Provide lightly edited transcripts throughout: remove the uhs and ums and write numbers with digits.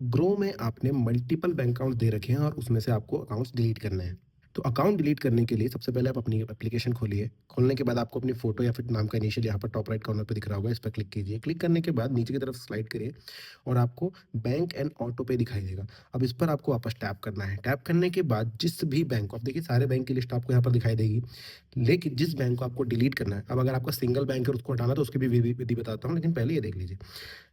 Grow में आपने multiple bank account दे रखे हैं और उसमें से आपको अकाउंट्स डिलीट करने हैं। तो अकाउंट डिलीट करने के लिए सबसे पहले आप अपनी एप्लीकेशन खोलिए। खोलने के बाद आपको अपनी फ़ोटो या फिर नाम का इनिशियल यहाँ पर टॉप राइट कॉर्नर पे दिख रहा होगा, इस पर क्लिक कीजिए। क्लिक करने के बाद नीचे की तरफ स्लाइड करिए और आपको बैंक एंड ऑटो पे दिखाई देगा। अब इस पर आपको वापस टैप करना है। टैप करने के बाद जिस भी बैंक को आप देखिए, सारे बैंक की लिस्ट आपको यहाँ पर दिखाई देगी। लेकिन जिस बैंक को आपको डिलीट करना है, अब अगर आपका सिंगल बैंक है उसको हटाना है तो उसकी भी विधि बताता हूँ, लेकिन पहले ये देख लीजिए।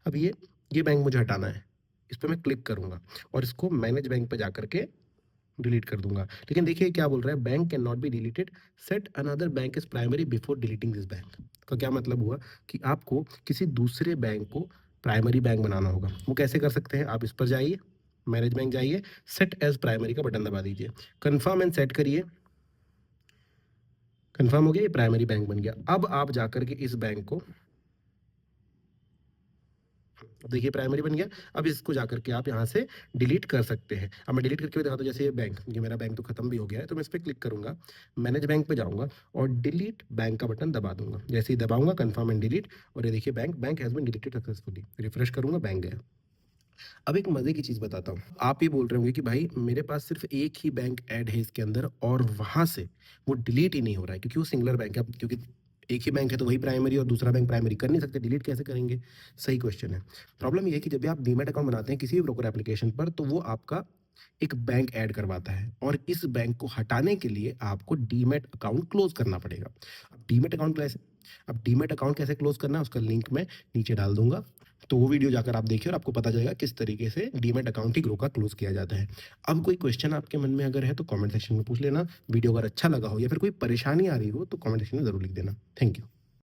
अब ये बैंक मुझे हटाना है। इस पे मैं क्लिक करूँगा और इसको मैनेज बैंक पे जाकर के डिलीट कर दूँगा। लेकिन देखिए क्या बोल रहा है, bank can not be deleted, set another bank is primary before deleting this bank. का क्या मतलब हुआ कि आपको किसी दूसरे बैंक को प्राइमरी बैंक बनाना होगा। वो कैसे कर सकते हैं? आप इस पर जाइए, मैनेज बैंक जाइए, सेट एज़ प्राइमरी का बटन दबा दीजिए। कन्फर्म एंड सेट करिए। कन्फर्म हो गया, ये प्राइमरी बैंक बन गया। अब आप जाकर के इस बैंक को, अब देखिए प्राइमरी बन गया। अब इसको जाकर के आप यहाँ से डिलीट कर सकते हैं। अब मैं डिलीट करके भी दिखाता हूँ, जैसे ये मेरा बैंक तो खत्म भी हो गया है, तो मैं इस पे क्लिक करूँगा, मैनेज बैंक पे जाऊँगा और डिलीट बैंक का बटन दबा दूँगा। जैसे ही दबाऊँगा कन्फर्म एंड डिलीट, और ये देखिए bank has been deleted successfully. Refresh करूँगा, बैंक गया। अब एक मज़े की चीज़ बताता हूँ। आप ये बोल रहे होंगे कि भाई मेरे पास सिर्फ़ एक ही बैंक ऐड है इसके अंदर और वहाँ से वो डिलीट ही नहीं हो रहा है, क्योंकि वो सिंगुलर बैंक है। अब क्योंकि एक ही बैंक है तो वही प्राइमरी और दूसरा बैंक प्राइमरी कर नहीं सकते, डिलीट कैसे करेंगे? सही क्वेश्चन है। प्रॉब्लम ये है कि जब भी आप डीमैट अकाउंट बनाते हैं किसी भी ब्रोकर एप्लीकेशन पर, तो वो आपका एक बैंक ऐड करवाता है और इस बैंक को हटाने के लिए आपको डीमैट अकाउंट क्लोज़ करना पड़ेगा। अब डीमैट अकाउंट कैसे क्लोज़ करना है उसका लिंक मैं नीचे डाल दूँगा। तो वो वीडियो जाकर आप देखिए और आपको पता चलेगा किस तरीके से डीमैट अकाउंट ही ग्रो का क्लोज़ किया जाता है। अब कोई क्वेश्चन आपके मन में अगर है तो कमेंट सेक्शन में पूछ लेना। वीडियो अगर अच्छा लगा हो या फिर कोई परेशानी आ रही हो तो कमेंट सेक्शन में ज़रूर लिख देना। Thank you.